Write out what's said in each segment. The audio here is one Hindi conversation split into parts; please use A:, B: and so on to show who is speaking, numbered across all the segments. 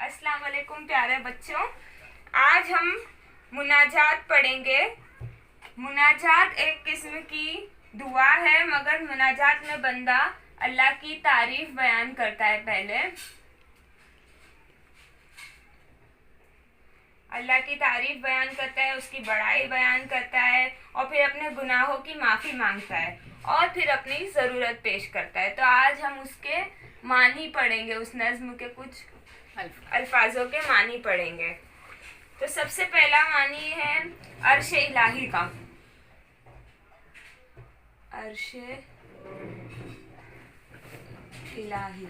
A: अस्सलाम वालेकुम प्यारे बच्चों। आज हम मुनाजात पढ़ेंगे। मुनाजात एक किस्म की दुआ है, मगर मुनाजात में बंदा अल्लाह की तारीफ बयान करता है। पहले अल्लाह की तारीफ बयान करता है, उसकी बड़ाई बयान करता है और फिर अपने गुनाहों की माफ़ी मांगता है और फिर अपनी ज़रूरत पेश करता है। तो आज हम उसके मानी पढ़ेंगे, उस नज़्म के कुछ अल्फाजों के मानी पढ़ेंगे। तो सबसे पहला मानी है अर्श इलाही का। अर्श इलाही।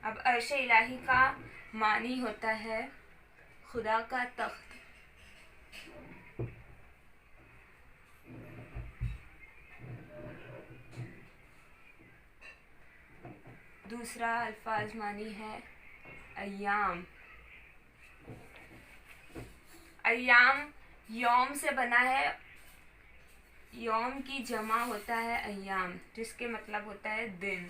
A: अब अर्श इलाही का मानी होता है खुदा का तख्त। दूसरा अल्फाज मानी है अय्याम। अय्याम यौम से बना है, यौम की जमा होता है अय्याम, जिसके मतलब होता है दिन।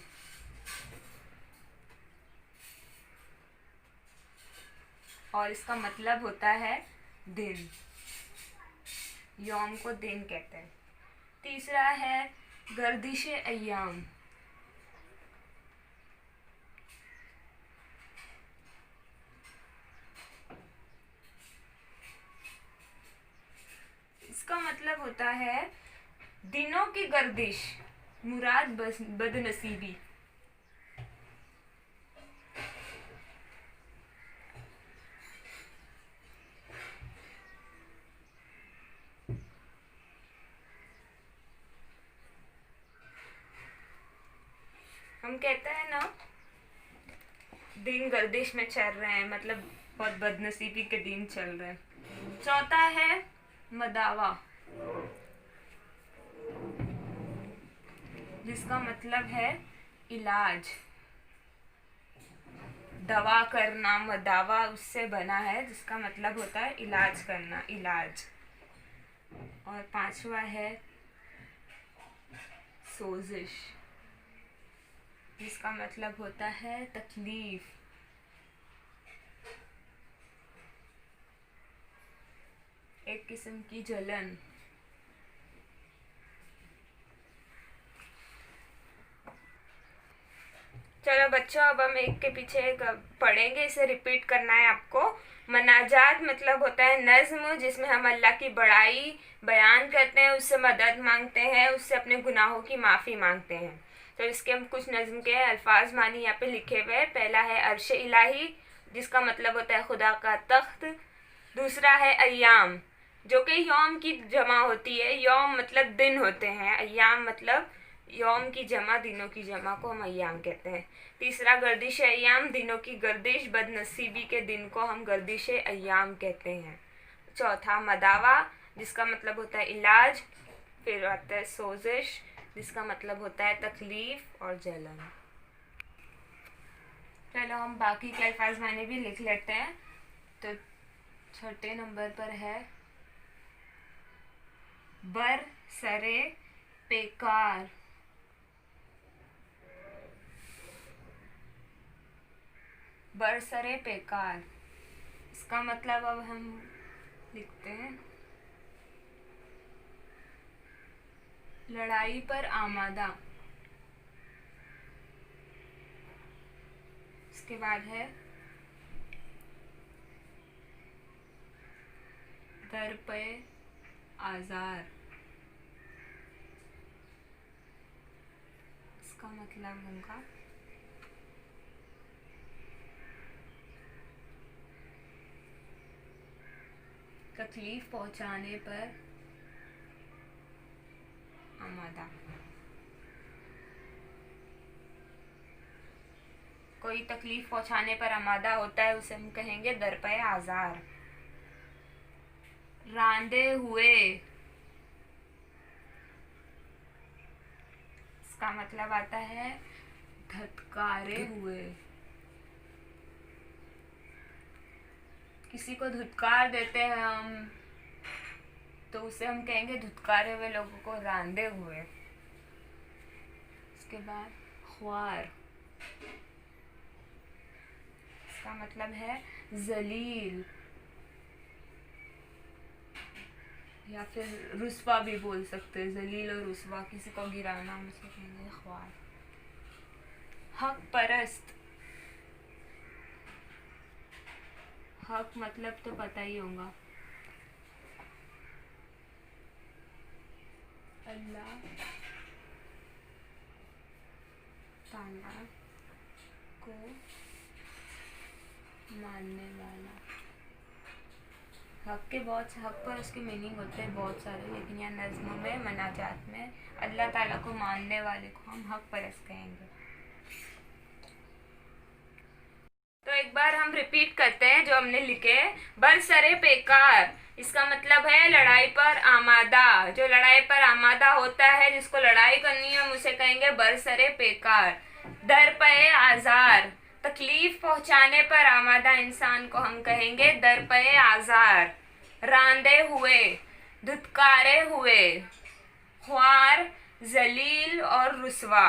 A: और इसका मतलब होता है दिन, यौम को दिन कहते हैं। तीसरा है गर्दिश अय्याम। इसका मतलब होता है दिनों की गर्दिश, मुराद बदनसीबी। हम कहते हैं ना दिन गर्दिश में चल रहे हैं, मतलब बहुत बदनसीबी के दिन चल रहे हैं। चौथा है मदावा, जिसका मतलब है इलाज, दवा करना। मदावा उससे बना है, जिसका मतलब होता है इलाज करना, इलाज। और पांचवा है सोजिश, जिसका मतलब होता है तकलीफ। एक किस्म की जलन। चलो बच्चों, अब हम एक के पीछे एक पढ़ेंगे, इसे रिपीट करना है आपको। मनाजात मतलब होता है नज़्म, जिसमें हम अल्लाह की बड़ाई बयान करते हैं, उससे मदद मांगते हैं, उससे अपने गुनाहों की माफ़ी मांगते हैं। तो इसके हम कुछ नज़्म के अल्फाज मानी यहाँ पे लिखे हुए हैं। पहला है अर्श इलाही, जिसका मतलब होता है खुदा का तख्त। दूसरा है अय्याम, जो कि यौम की जमा होती है। यौम मतलब दिन होते हैं, अय्याम मतलब यौम की जमा, दिनों की जमा को हम अय्याम कहते हैं। तीसरा गर्दिश अय्याम, दिनों की गर्दिश, बदनसीबी के दिन को हम गर्दिश अय्याम कहते हैं। चौथा मदावा, जिसका मतलब होता है इलाज। फिर आता है सोजिश, जिसका मतलब होता है तकलीफ और जलन। चलो हम बाकी के अल्फाज माने भी लिख लेते हैं। तो छठे नंबर पर है बर सरे पेकार। बरसरे पेकार, इसका मतलब अब हम लिखते हैं लड़ाई पर आमादा। इसके बाद है दर पे आज़ार। इसका मतलब होगा तकलीफ पहुंचाने पर आमादा। कोई तकलीफ पहुंचाने पर आमादा होता है, उसे हम कहेंगे दरपे आज़ार। रांदे हुए, इसका मतलब आता है धत्कारे हुए। किसी को धुतकार देते हैं हम, तो उसे हम कहेंगे धुतकारे हुए लोगों को रांदे हुए। इसके बाद ख्वार, मतलब है जलील, या फिर रुस्वा भी बोल सकते हैं। जलील और रुस्वा, किसी को गिराना, उसे कहेंगे ख्वार। हक परस्त, हक मतलब तो पता ही होगा, अल्लाह ताला को मानने वाला। हक के बहुत हक पर उसके मीनिंग होते हैं बहुत सारे, लेकिन यहाँ नज़्म में, मनाजात में अल्लाह ताला को मानने वाले को हम हक परस्त कहेंगे। तो एक बार हम रिपीट करते हैं जो हमने लिखे। बरसरे पेकार, इसका मतलब है लड़ाई पर आमादा। जो लड़ाई पर आमादा होता है, जिसको लड़ाई करनी है, हम उसे कहेंगे बरसरे पेकार। दर पे आजार, तकलीफ पहुंचाने पर आमादा इंसान को हम कहेंगे दर पे आजार। रांदे हुए, धुतकारे हुए, ख्वार, जलील और रुस्वा।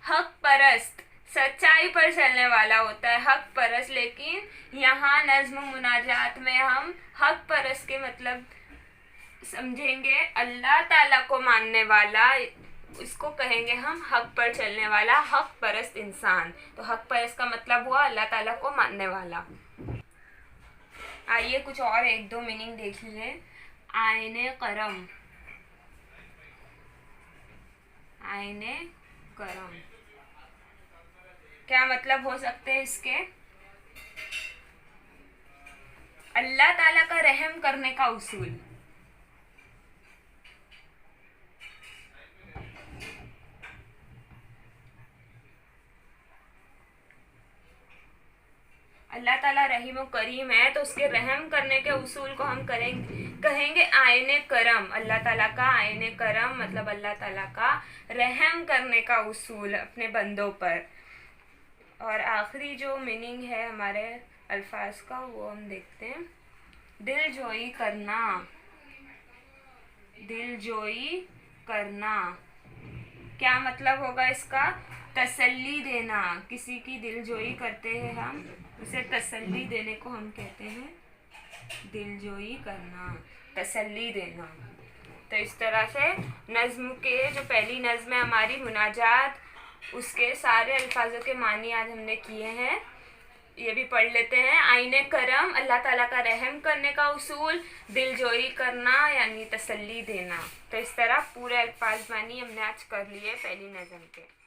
A: हक परस्त, सच्चाई पर चलने वाला होता है हक परस्त, लेकिन यहाँ नज्म मुनाजात में हम हक परस्त के मतलब समझेंगे अल्लाह ताला को मानने वाला, इसको कहेंगे हम हक पर चलने वाला, हक परस्त इंसान। तो हक परस्त का मतलब हुआ अल्लाह ताला को मानने वाला। आइए कुछ और एक दो मीनिंग देख लीजिए। आईने करम, आईने करम क्या मतलब हो सकते हैं इसके? अल्लाह ताला का रहम करने का उसूल। अल्लाह ताला रहीम व करीम है, तो उसके रहम करने के उसूल को हम कहेंगे आईने करम। अल्लाह ताला का आईने करम मतलब अल्लाह ताला का रहम करने का उसूल अपने बंदों पर। और आखिरी जो मीनिंग है हमारे अल्फाज का, वो हम देखते हैं। दिल जोई करना, दिल जोई करना क्या मतलब होगा इसका? तसल्ली देना। किसी की दिल जोई करते हैं हम, उसे तसल्ली देने को हम कहते हैं दिल जोई करना, तसल्ली देना। तो इस तरह से नज़्म के जो पहली नज़्म है हमारी मुनाजात, उसके सारे अल्फाजों के मानी आज हमने किए हैं। ये भी पढ़ लेते हैं। आईने करम अल्लाह ताला का रहम करने का उसूल, दिल जोई करना यानी तसल्ली देना। तो इस तरह पूरे अल्फाज मानी हमने आज कर लिए पहली नज़्म के।